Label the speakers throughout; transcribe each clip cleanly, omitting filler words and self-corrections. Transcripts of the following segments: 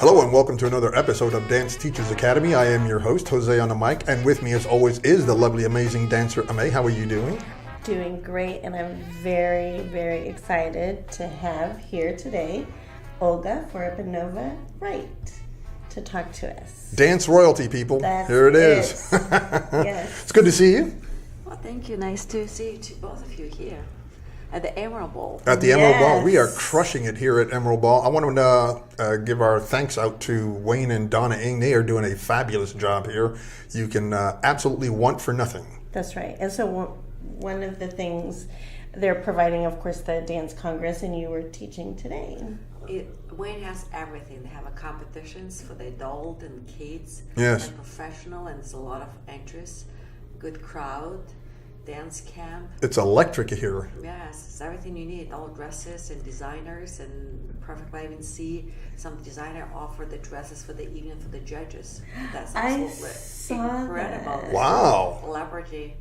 Speaker 1: Hello and welcome to another episode of Dance Teachers Academy. I am your host, Jose on the mic, and with me as always is the lovely, amazing dancer, Ame. How are you doing?
Speaker 2: Doing great, and I'm very, very excited to have here today Olga Foraponova to talk to us.
Speaker 1: Dance royalty, people. Here it is.
Speaker 2: Yes.
Speaker 1: It's good to see you.
Speaker 3: Well, thank you. Nice to see both of you here at the Emerald Ball.
Speaker 1: At the Emerald Ball. We are crushing it here at Emerald Ball. I want to give our thanks out to Wayne and Donna Ing. They are doing a fabulous job here. You can absolutely want for nothing.
Speaker 2: That's right. And so one of the things they're providing, of course, the Dance Congress, and you were teaching today.
Speaker 3: Wayne has everything. They have competitions for the adult and kids,
Speaker 1: yes,
Speaker 3: and professional, and there's a lot of interest, good crowd, dance camp.
Speaker 1: It's electric here.
Speaker 3: Yes, it's everything you need. All dresses and designers, and perfectly. I even see some designer offer the dresses for the evening for the judges. That's absolutely incredible.
Speaker 2: That.
Speaker 1: Wow.
Speaker 3: Celebrity,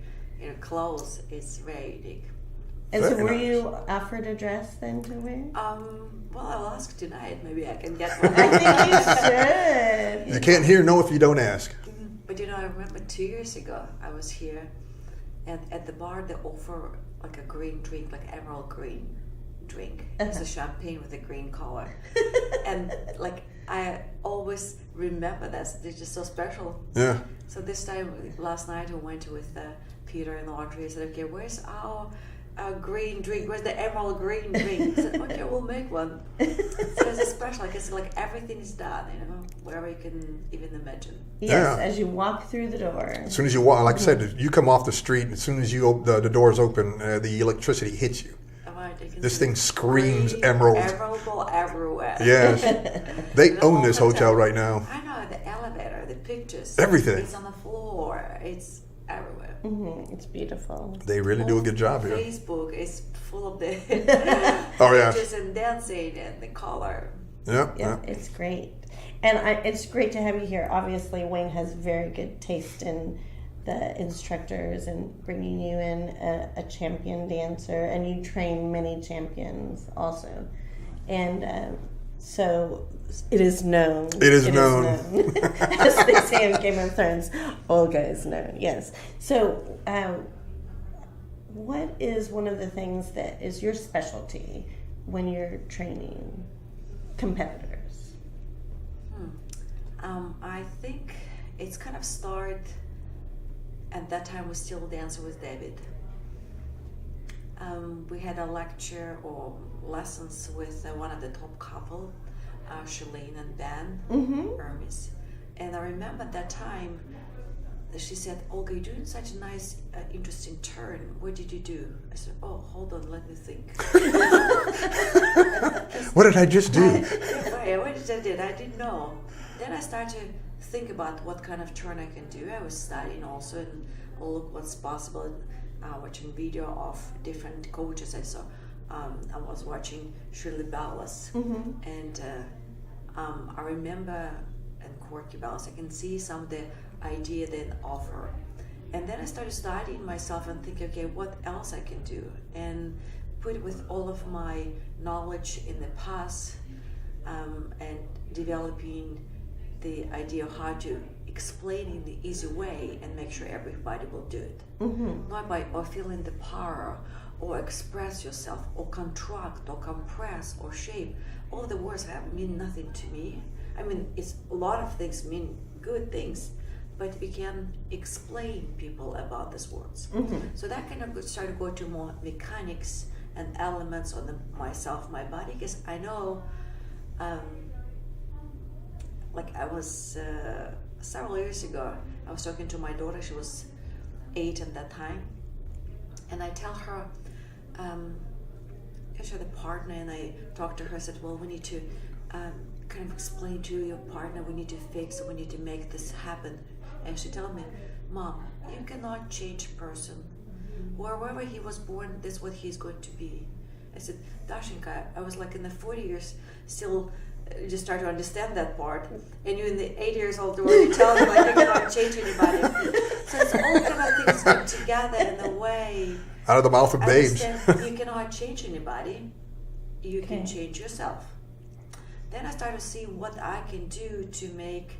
Speaker 3: clothes is very unique.
Speaker 2: And
Speaker 1: Very
Speaker 2: so were
Speaker 1: nice.
Speaker 2: you offered a dress then to wear?
Speaker 3: Well, I'll ask tonight. Maybe I can get one.
Speaker 2: I think you should.
Speaker 1: You can't hear no if you don't ask.
Speaker 3: But I remember 2 years ago, I was here, and at the bar they offer like a green drink, like emerald green drink. It's a champagne with a green color. And like I always remember that. It's just so special.
Speaker 1: Yeah.
Speaker 3: So this time, last night, I went with Peter and Audrey. I said, okay, where's our green drink? Where's the emerald green drink? I said, okay, we'll make one. So it's special. It's like everything is done, whatever you can even imagine.
Speaker 2: Yes,
Speaker 1: Yeah.
Speaker 2: as you walk through the door.
Speaker 1: As soon as you walk, like I said, you come off the street, as soon as the doors open, the electricity hits you. This thing screams emerald.
Speaker 3: Emerald ball everywhere.
Speaker 1: Yes. They own this hotel right now.
Speaker 3: I know, the elevator, the pictures.
Speaker 1: Everything.
Speaker 3: It's on the floor. It's everywhere.
Speaker 2: Mm-hmm. It's beautiful.
Speaker 1: They really do a good job here.
Speaker 3: Facebook is full of the
Speaker 1: Oh, yeah.
Speaker 3: pictures and dancing and the color.
Speaker 1: Yeah.
Speaker 2: Yeah, it's great. And it's great to have you here. Obviously, Wayne has very good taste in the instructors and bringing you in a champion dancer, and you train many champions also. And so it is known.
Speaker 1: It is known.
Speaker 2: As they say in Game of Thrones, Olga is known, yes. So what is one of the things that is your specialty when you're training competitors?
Speaker 3: I think it's kind of started at that time. We still dancing with David. We had a lecture or lessons with one of the top couple, Shalene and Ben Hermes. And I remember at that time that she said, Olga, you're doing such a nice, interesting turn. What did you do? I said, oh, hold on, let me think.
Speaker 1: What did I just do?
Speaker 3: What did I do? I didn't know. Then I started to think about what kind of turn I can do. I was studying also and look what's possible, watching video of different coaches I saw. I was watching Shirley Ballas, and I remember, and Corky Ballas, I can see some of the idea they offer. And then I started studying myself and thinking, okay, what else I can do? And put it with all of my knowledge in the past, and developing the idea of how to explain in the easy way and make sure everybody will do it. Not by or feeling the power or express yourself or contract or compress or shape. All the words mean nothing to me. I mean, it's a lot of things mean good things, but we can explain people about these words. So that kind of started to go to more mechanics and elements on myself, my body, because I know, like I was several years ago, I was talking to my daughter. She was 8 at that time, and I tell her, she had a partner, and I talked to her. I said, well, we need to kind of explain to your partner, we need to fix it, we need to make this happen. And she told me, Mom, you cannot change a person. Wherever he was born, that's what he's going to be. I said, Dashinka, I was like in the 40 years still just start to understand that part, and you're in the 8 years old where you tell them like you cannot change anybody. So it's all kind of things put together in a way.
Speaker 1: Out of the mouth of babes.
Speaker 3: You cannot change anybody. You can change yourself. then I started to see what I can do to make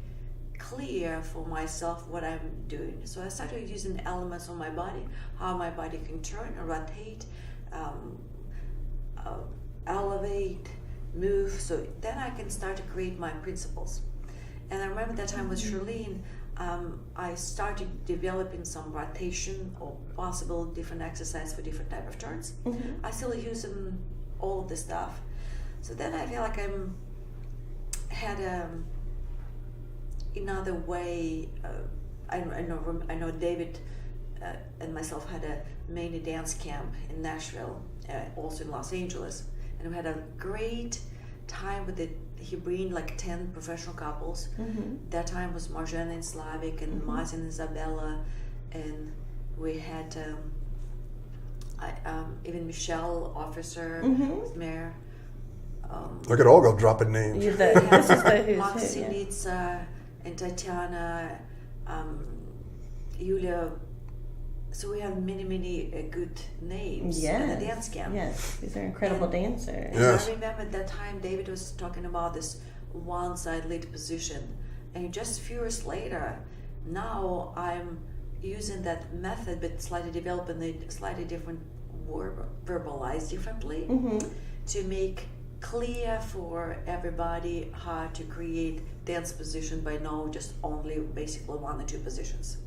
Speaker 3: clear for myself what I'm doing. So I started using elements of my body, how my body can turn and rotate, elevate, move. So then I can start to create my principles. And I remember that time with Charlene, I started developing some rotation or possible different exercise for different type of turns. I still use all of this stuff. So then I feel like had another way. I know David and myself had a mini dance camp in Nashville, also in Los Angeles, and we had a great time with it. He bring like 10 professional couples. That time was Marjana and Slavik and Martin and Isabella, and we had even Michelle Officer, Mayor.
Speaker 1: Look at Olga dropping names.
Speaker 2: This is the who's
Speaker 3: Max
Speaker 2: who, yeah.
Speaker 3: Sinitsa and Tatiana, Yulia. So we have many good names in the dance camp.
Speaker 2: Yes, these are incredible dancers.
Speaker 3: And
Speaker 1: Yes.
Speaker 3: I remember at that time David was talking about this one side lead position, and just a few years later, now I'm using that method, but slightly developing it, slightly different, verbalized differently, to make clear for everybody how to create dance position by now just only basically 1 or 2 positions,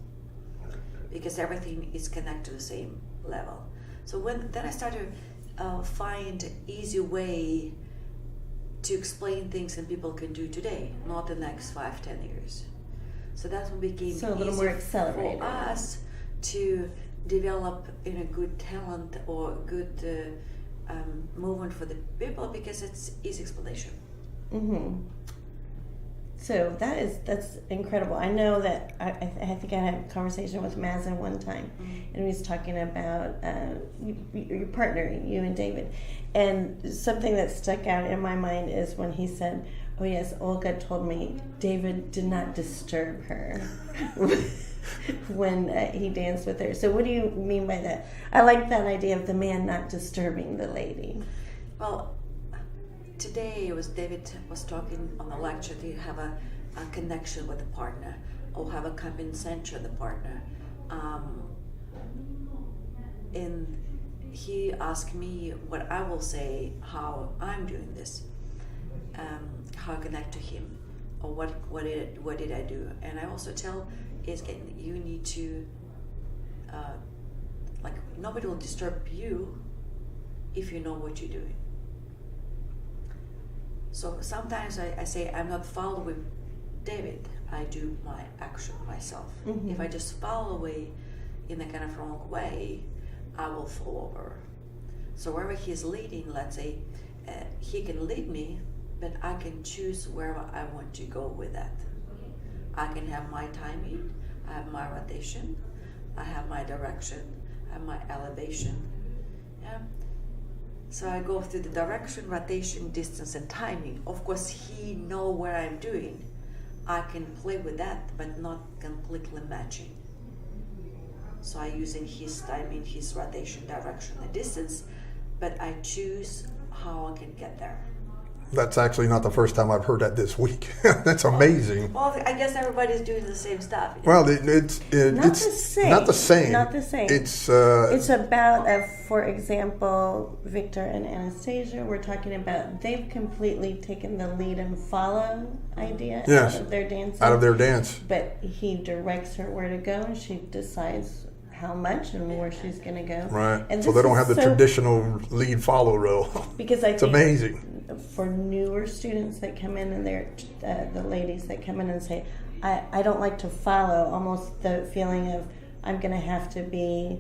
Speaker 3: because everything is connected to the same level. So then I started find easy way to explain things that people can do today, not the next 5-10 years. So that's what became
Speaker 2: So a little
Speaker 3: easier
Speaker 2: more accelerated.
Speaker 3: for us to develop in a good talent or good movement for the people, because it's easy explanation.
Speaker 2: So that's incredible. I know that I think I had a conversation with Mazen one time, and he was talking about your partner, you and David, and something that stuck out in my mind is when he said, "Oh yes, Olga told me David did not disturb her." When he danced with her. So what do you mean by that? I like that idea of the man not disturbing the lady.
Speaker 3: Well, today David was talking on the lecture to have a connection with the partner, or have a compensation with the partner. And he asked me what I will say, how I'm doing this, how I connect to him, or what did I do. And I also tell is you need to nobody will disturb you if you know what you're doing. So sometimes I say I'm not following David, I do my action myself. If I just follow away in a kind of wrong way, I will fall over. So wherever he's leading, let's say he can lead me, but I can choose wherever I want to go with that. I can have my timing, I have my rotation, I have my direction, I have my elevation. Yeah. So I go through the direction, rotation, distance, and timing. Of course, he know where I'm doing. I can play with that, but not completely matching. So I using his timing, his rotation, direction, and distance, but I choose how I can get there.
Speaker 1: That's actually not the first time I've heard that this week. That's amazing.
Speaker 3: Well, I guess everybody's doing the same stuff. You know?
Speaker 1: Well, it's
Speaker 2: Not the same.
Speaker 1: Not the same.
Speaker 2: Not the same.
Speaker 1: It's
Speaker 2: about, for example, Victor and Anastasia. We're talking about they've completely taken the lead and follow idea
Speaker 1: Yes.
Speaker 2: out of their dancing.
Speaker 1: out of their dance.
Speaker 2: But he directs her where to go, and she decides how much and where she's going to go.
Speaker 1: Right.
Speaker 2: And
Speaker 1: So
Speaker 2: this
Speaker 1: they don't
Speaker 2: is
Speaker 1: have the traditional lead follow role.
Speaker 2: Because I
Speaker 1: It's
Speaker 2: think
Speaker 1: amazing.
Speaker 2: for newer students that come in, and they're the ladies that come in and say, I don't like to follow, almost the feeling of I'm going to have to be,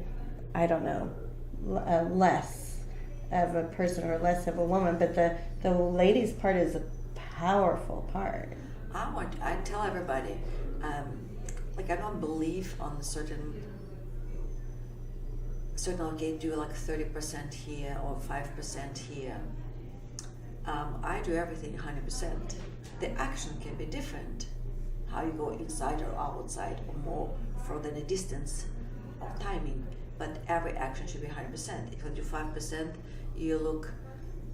Speaker 2: I don't know, less of a person or less of a woman. But the ladies part is a powerful part.
Speaker 3: I tell everybody, I don't believe on certain okay, do like 30% here or 5% here. I do everything 100%. The action can be different. How you go inside or outside, or more further in a distance of timing. But every action should be 100%. If you do 5%, you look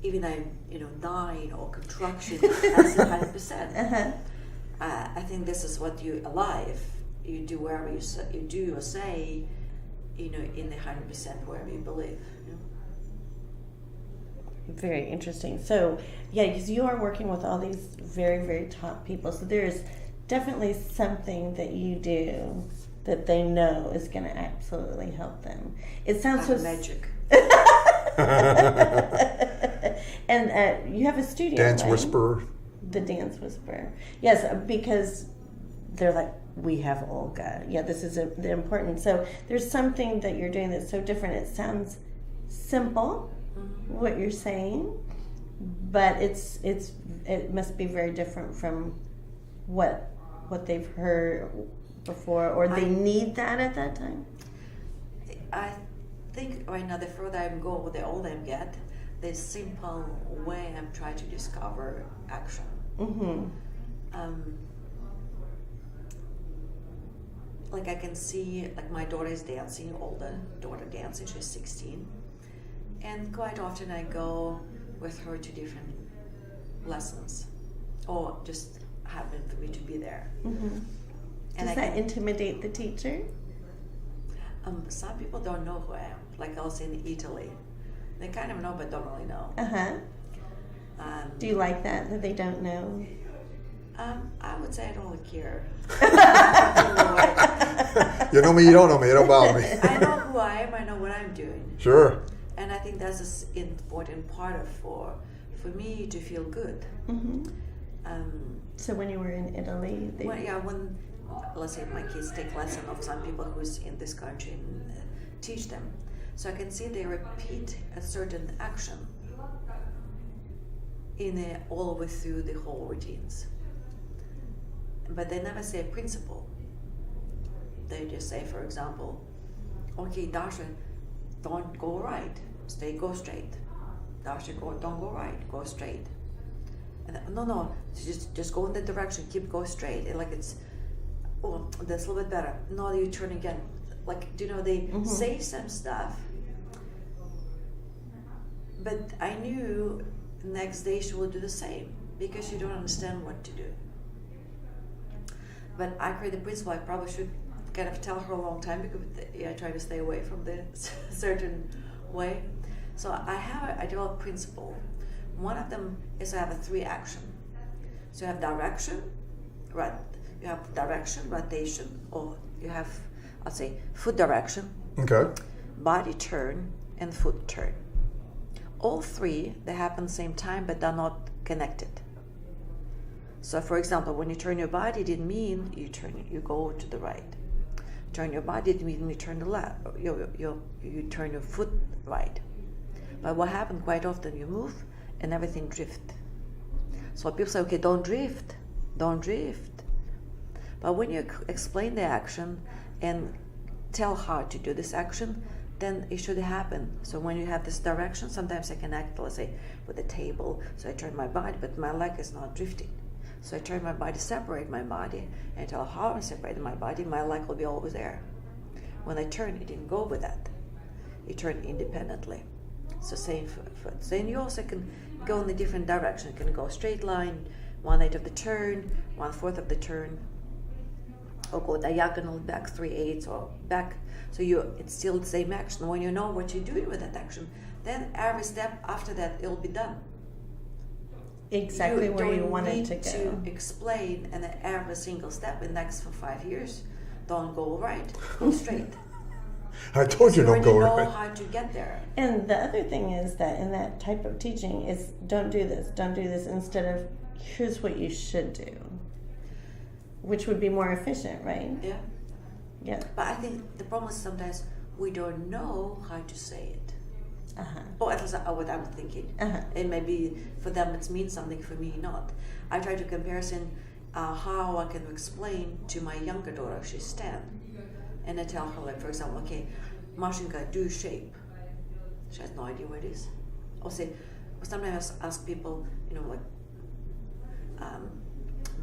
Speaker 3: even I'm, 9 or contraction as 100%. I think this is what you alive. You do wherever you do or say, in the 100% wherever you believe.
Speaker 2: Very interesting. So, yeah, because you are working with all these very, very top people. So there's definitely something that you do that they know is going to absolutely help them. It sounds so
Speaker 3: magic.
Speaker 2: And you have a studio,
Speaker 1: Dance
Speaker 2: right?
Speaker 1: Whisperer.
Speaker 2: The Dance Whisperer. Yes, because they're like, we have Olga. Yeah, this is the important. So there's something that you're doing that's so different. It sounds simple, what you're saying, but it must be very different from what they've heard before, or they need that at that time.
Speaker 3: I think right now, the further I go, the older I get, the simple way I'm trying to discover action. Like I can see, like my daughter is dancing, older daughter dancing, she's 16. And quite often I go with her to different lessons, or just happen for me to be there.
Speaker 2: Does that intimidate the teacher?
Speaker 3: Some people don't know who I am. Like also in Italy, they kind of know but don't really know.
Speaker 2: Do you like that they don't know?
Speaker 3: I would say I don't really care.
Speaker 1: You know me, you don't know me, it don't bother me.
Speaker 3: I know who I am, I know what I'm doing.
Speaker 1: Sure.
Speaker 3: And I think that's an important part of for me to feel good.
Speaker 2: So when you were in Italy,
Speaker 3: when let's say my kids take lesson of some people who's in this country and teach them, so I can see they repeat a certain action all the way through the whole routines, but they never say a principle. They just say, for example, okay, Dasha, don't go right, go straight. Dasha, don't go right, go straight. And no, just go in that direction, keep going straight. And like it's, oh, that's a little bit better. No, you turn again. Like, they say some stuff, but I knew the next day she will do the same because you don't understand what to do. But I created the principle. I probably should kind of tell her a long time because I try to stay away from the certain way. So I developed principle. One of them is I have a 3 action. So you have direction, right? You have direction, rotation, or you have, I'll say, foot direction,
Speaker 1: Okay.
Speaker 3: body turn, and foot turn. All 3, they happen at the same time, but they're not connected. So, for example, when you turn your body, it didn't mean you go to the right. Turn your body, it didn't mean you turn the left. You turn your foot right. But what happened quite often, you move and everything drift. So people say, okay, don't drift. But when you explain the action and tell how to do this action, then it should happen. So when you have this direction, sometimes I connect, let's say, with the table. So I turn my body, but my leg is not drifting. So I turn my body, separate my body, and tell how I separate my body, my leg will be always there. When I turn, it didn't go with that. It turned independently. So same foot. Then you also can go in a different direction. You can go straight line, 1/8 of the turn, 1/4 of the turn, or go diagonal back 3/8 or back. So it's still the same action. When you know what you're doing with that action, then every step after that it'll be done.
Speaker 2: Exactly where you want it to go.
Speaker 3: You don't need to explain and every single step in the next for 5 years. Don't go right, go straight.
Speaker 1: I told you don't go
Speaker 3: You
Speaker 1: right.
Speaker 3: already know how to get there.
Speaker 2: And the other thing is that in that type of teaching is don't do this, instead of here's what you should do, which would be more efficient, right?
Speaker 3: Yeah.
Speaker 2: Yeah.
Speaker 3: But I think the problem is sometimes we don't know how to say it. Or at least what I'm thinking. And maybe for them it means something, for me not. I try to comparison how I can explain to my younger daughter, she's 10. And I tell her, like, for example, okay, Mashinka, do shape. She has no idea what it is. Or say, sometimes I ask people,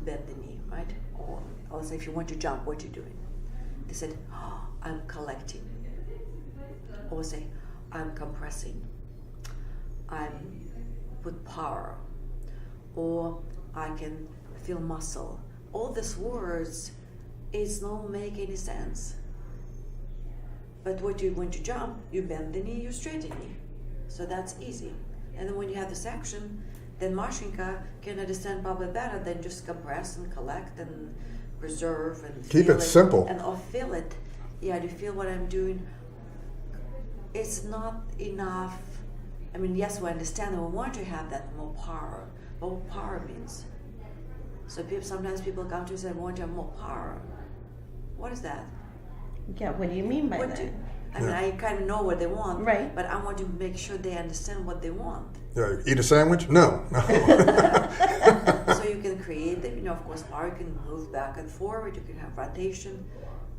Speaker 3: bend the knee, right? Or I'll say, if you want to jump, what are you doing? They said, I'm collecting. Or say, I'm compressing. I'm put power, or I can feel muscle. All these words, it's not make any sense. But when you jump, you bend the knee, you straighten knee. So that's easy. And then when you have this action, then Mashinka can understand probably better than just compress and collect and preserve and
Speaker 1: keep it simple.
Speaker 3: And or feel it. Yeah, to feel what I'm doing. It's not enough. I mean, yes, we understand and we want to have that more power. But what power means? So sometimes people come to us and want to have more power. What is that?
Speaker 2: Yeah, what do you mean by that?
Speaker 3: I mean, I kind of know what they want,
Speaker 2: right?
Speaker 3: But I want to make sure they understand what they want.
Speaker 1: Yeah, eat a sandwich? No.
Speaker 3: So you can create them. Of course, power, you can move back and forward. You can have rotation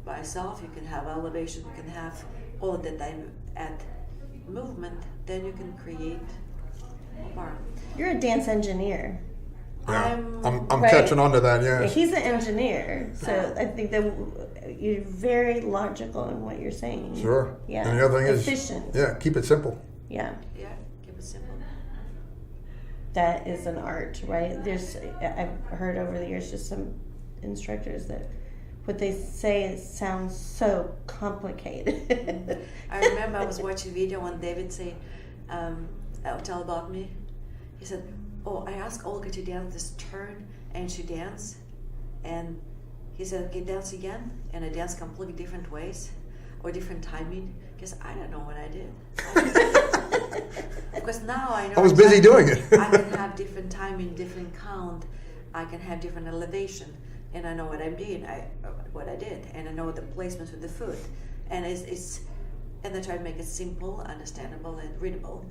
Speaker 3: by itself. You can have elevation. You can have all of that time at movement. Then you can create more power.
Speaker 2: You're a dance engineer.
Speaker 1: Yeah, I'm
Speaker 2: right?
Speaker 1: catching on to that, yeah.
Speaker 2: He's an engineer, so I think that you're very logical in what you're saying.
Speaker 1: Sure.
Speaker 2: Yeah.
Speaker 1: And the other thing
Speaker 2: efficient.
Speaker 1: is, yeah, keep it simple.
Speaker 2: Yeah.
Speaker 3: Yeah, keep it simple.
Speaker 2: That is an art, right? I've heard over the years just some instructors that what they say sounds so complicated.
Speaker 3: I remember I was watching a video when David said, tell about me. He said, oh, I asked Olga to dance this turn, and she danced. And he said, okay, dance again. And I danced completely different ways or different timing, because I don't know what I did. Because now I know.
Speaker 1: I was busy doing it.
Speaker 3: I can have different timing, different count. I can have different elevation. And I know what I'm doing, what I did. And I know the placements with the foot. And and I try to make it simple, understandable, and readable.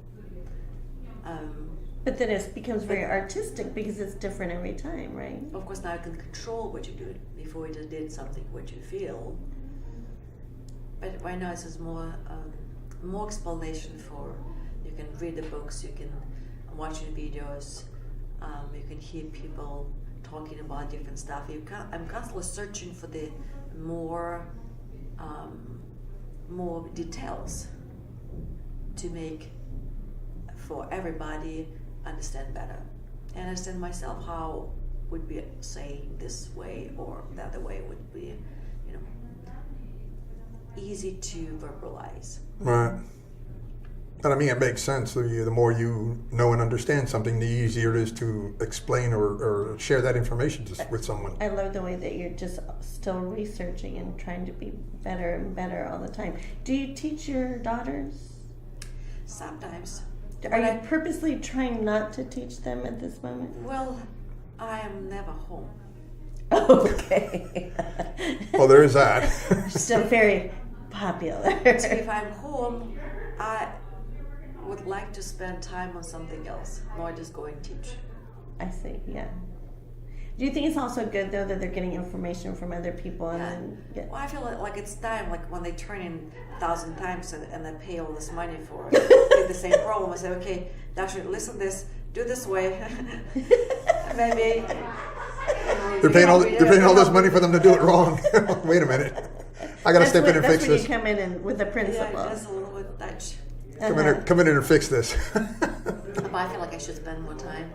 Speaker 2: But then it becomes very artistic because it's different every time, right?
Speaker 3: Of course, now you can control what you do. Before you just did something, what you feel. But right now, it's just more explanation for. You can read the books, you can watch the videos, you can hear people talking about different stuff. I'm constantly searching for the more details to make for everybody understand better, and understand myself how would be saying this way or the other way would be, easy to verbalize.
Speaker 1: Right. And I mean, it makes sense. The more you know and understand something, the easier it is to explain or share that information with someone.
Speaker 2: I love the way that you're just still researching and trying to be better and better all the time. Do you teach your daughters?
Speaker 3: Sometimes.
Speaker 2: Are you purposely trying not to teach them at this moment?
Speaker 3: Well, I am never home.
Speaker 2: Okay.
Speaker 1: Well, there is that.
Speaker 2: Still very popular.
Speaker 3: So if I'm home, I would like to spend time on something else, not just go and teach.
Speaker 2: I see, yeah. Do you think it's also good, though, that they're getting information from other people? And then
Speaker 3: Well, I feel like it's time, like when they turn in 1,000 times and they pay all this money for the same problem. I say, okay, Dasha, listen this, do this way. Maybe.
Speaker 1: You're paying all this money for them to do it wrong. Wait a minute. I got to step in and fix this.
Speaker 2: That's when you come in and with the principle.
Speaker 3: Yeah, just a little bit touch.
Speaker 1: Come in and fix this.
Speaker 3: But I feel like I should spend more time.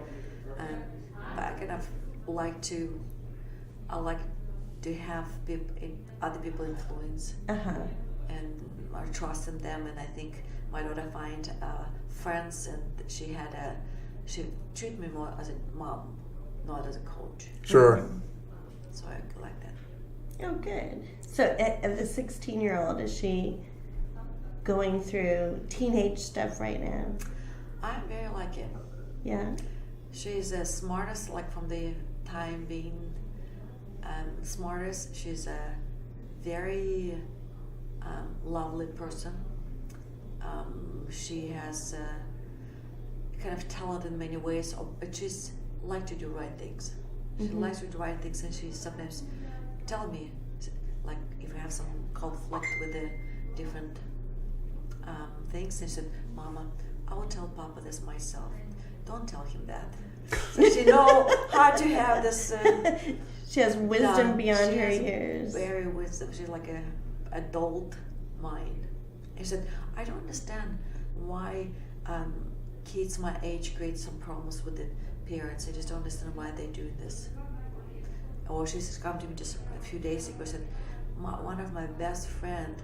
Speaker 3: But I kind of like to have other people influence and or trust in them. And I think my daughter find friends, and she treated me more as a mom, not as a coach.
Speaker 1: Sure.
Speaker 3: So I like that.
Speaker 2: Oh, good. So, at the 16-year-old, is she going through teenage stuff right now?
Speaker 3: I'm very like it.
Speaker 2: Yeah.
Speaker 3: She's the smartest, like from the time being smartest. She's a very lovely person. She has kind of talent in many ways, but she's like to do right things. She likes to do right things, and she sometimes tell me, like if I have some conflict with the different things, and she said, "Mama, I will tell Papa this myself. Don't tell him that." So she know how to have this.
Speaker 2: She has wisdom beyond her years.
Speaker 3: Very wisdom. She's like an adult mind. And she said, "I don't understand why kids my age create some problems with the parents. I just don't understand why they're doing this. Or she just come to me just a few days ago and said, one of my best friend,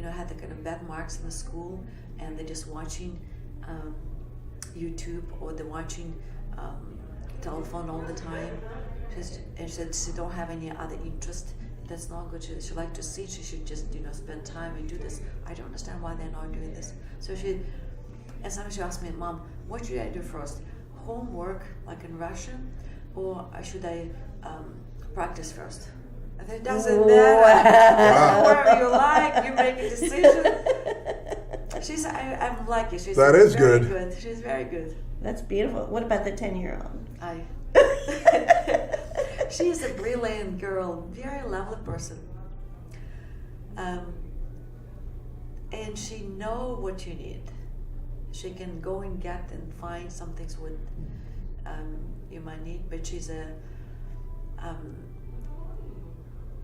Speaker 3: had the kind of bad marks in the school, and they're just watching YouTube, or they're watching telephone all the time. And she said she don't have any other interest. That's not good. She like to see. She should just spend time and do this. I don't understand why they're not doing this. And sometimes she asked me, Mom, what should I do first? Homework, like in Russian, or should I practice first? I said, it doesn't matter. Whatever you like, you make a decision. I'm lucky. She's
Speaker 1: that is
Speaker 3: very
Speaker 1: good.
Speaker 3: She's very good.
Speaker 2: That's beautiful. What about the 10-year-old?
Speaker 3: She is a brilliant girl, very lovely person. And she know what you need. She can go and get and find some things what you might need, but she's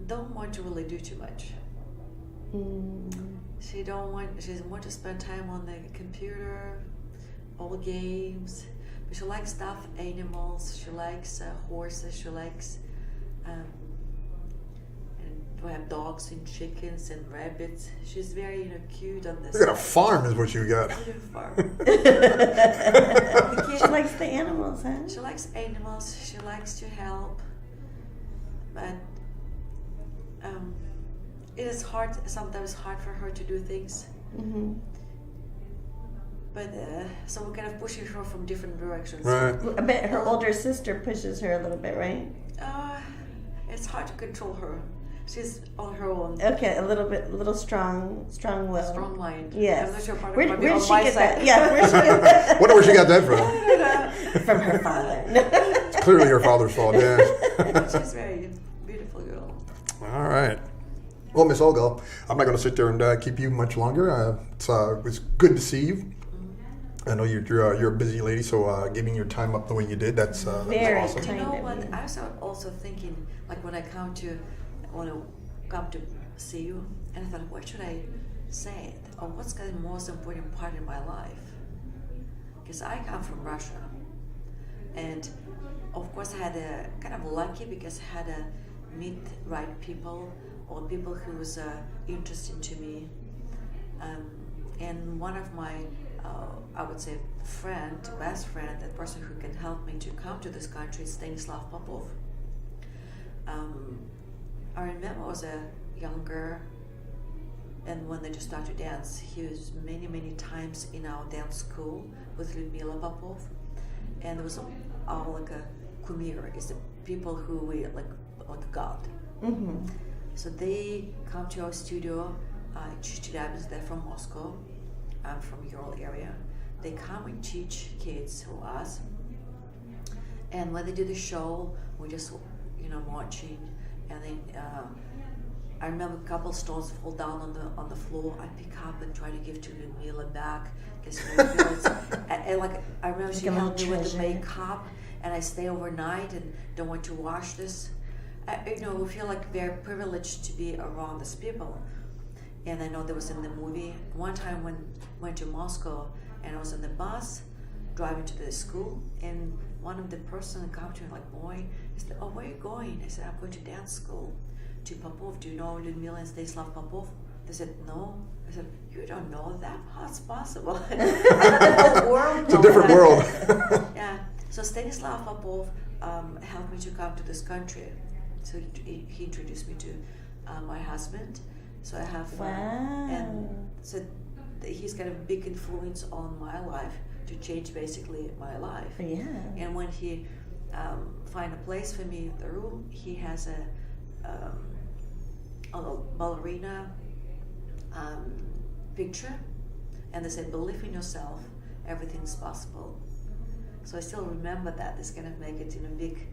Speaker 3: don't want to really do too much. She doesn't want to spend time on the computer, all games. But she likes stuffed animals. She likes horses. She likes and we have dogs and chickens and rabbits. She's very cute on this.
Speaker 1: You got a farm, is what you got.
Speaker 3: Farm.
Speaker 2: She likes the animals, huh?
Speaker 3: She likes animals. She likes to help, but it is hard. Sometimes hard for her to do things.
Speaker 2: Mm-hmm.
Speaker 3: But so we're kind of pushing her from different directions.
Speaker 1: Right.
Speaker 2: I bet her older sister pushes her a little bit, right?
Speaker 3: It's hard to control her. She's on her own.
Speaker 2: Okay, a little strong will.
Speaker 3: Strong mind.
Speaker 2: Yes.
Speaker 3: I'm not sure part
Speaker 2: Where
Speaker 3: of
Speaker 2: did
Speaker 3: on
Speaker 2: she
Speaker 3: my
Speaker 2: get
Speaker 3: side.
Speaker 2: that? Yeah, where did she get that?
Speaker 1: Wonder where she got that from.
Speaker 2: From her father.
Speaker 1: It's clearly her father's fault, yeah.
Speaker 3: She's a very beautiful girl.
Speaker 1: All right. Well, Miss Olga, I'm not going to sit there and keep you much longer. It was good to see you. I know you're a busy lady, so giving your time up the way you did, that's
Speaker 2: Very
Speaker 1: awesome.
Speaker 3: You know
Speaker 2: kind of
Speaker 3: what?
Speaker 2: you.
Speaker 3: I was also thinking, like when I want to come to see you, and I thought, what should I say? Or what's the most important part in my life? Because I come from Russia, and of course I had a kind of lucky because I had to meet right people or people who was interesting to me, and one of my I would say best friend, that person who can help me to come to this country is Stanislav Popov. I remember I was a younger, and when they just started to dance, he was many times in our dance school with Lyudmila Popov, and it was all like a kumir, is the people who we like God.
Speaker 2: Mm-hmm.
Speaker 3: So they come to our studio. They're from Moscow. I'm from Ural area. They come and teach kids who us. And when they do the show, we just watching. And then I remember a couple stones fall down on the floor. I pick up and try to give to Lyudmila back because I remember she helped me with the makeup, and I stay overnight and don't want to wash this. We feel like very privileged to be around these people. And I know there was in the movie one time when I went to Moscow and I was on the bus driving to the school, and one of the person come to me like, boy, he said, oh, where are you going? I said, I'm going to dance school to Popov. Do you know Lyudmila and Stanislav Popov? They said, no. I said, you don't know that? How's possible? The whole world
Speaker 1: It's a different world.
Speaker 3: Yeah. So Stanislav Popov helped me to come to this country. So he introduced me to my husband. So I have, and so he's got a big influence on my life to change basically my life.
Speaker 2: Yeah.
Speaker 3: And when he find a place for me in the room, he has a ballerina picture, and they said, believe in yourself, everything's possible. So I still remember that. This kind of make it a big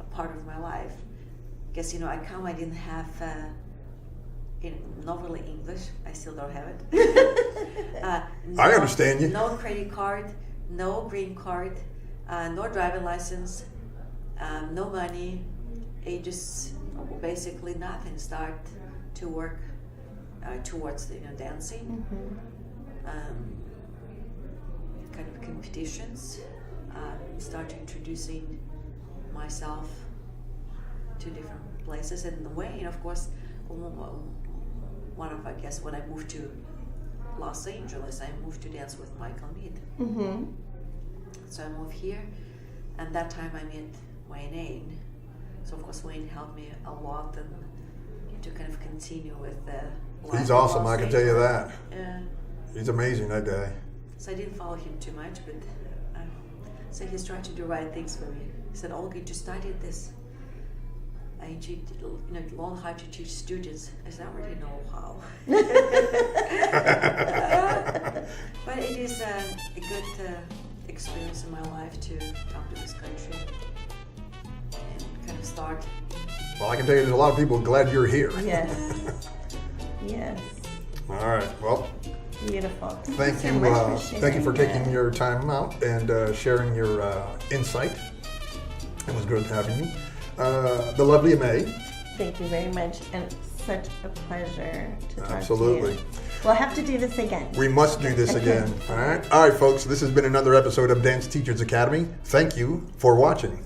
Speaker 3: part of my life. Because I didn't have not really English. I still don't have it.
Speaker 1: I understand you.
Speaker 3: No credit card, no green card, no driving license, no money. It just basically nothing. Start to work towards dancing.
Speaker 2: Mm-hmm.
Speaker 3: kind of competitions. Started introducing myself to different places, and Wayne, of course, one of, I guess, when I moved to Los Angeles, I moved to dance with Michael Mead.
Speaker 2: Mm-hmm.
Speaker 3: So I moved here, and that time I met Wayne. So of course Wayne helped me a lot and to kind of continue with the life
Speaker 1: He's
Speaker 3: in
Speaker 1: awesome,
Speaker 3: Los
Speaker 1: I can tell you
Speaker 3: Angeles.
Speaker 1: that.
Speaker 3: Yeah.
Speaker 1: He's amazing that day.
Speaker 3: So I didn't follow him too much, but so he's trying to do right things for me. He said, Olga, you studied this. And you learn how to teach students. I said, I already know how. But it is a good experience in my life to come to this country and kind of start.
Speaker 1: Well, I can tell you there's a lot of people glad you're here.
Speaker 2: Yes. Yes.
Speaker 1: All right. Well,
Speaker 2: Beautiful.
Speaker 1: thank
Speaker 2: so
Speaker 1: you.
Speaker 2: much for
Speaker 1: Thank you for
Speaker 2: sharing
Speaker 1: taking
Speaker 2: that.
Speaker 1: your time out and sharing your insight. It was good having you. The lovely May.
Speaker 2: Thank you very much, and such a pleasure to talk
Speaker 1: Absolutely.
Speaker 2: to you. We'll have to do this again.
Speaker 1: We must do this again. All right. All right, folks. This has been another episode of Dance Teachers Academy. Thank you for watching.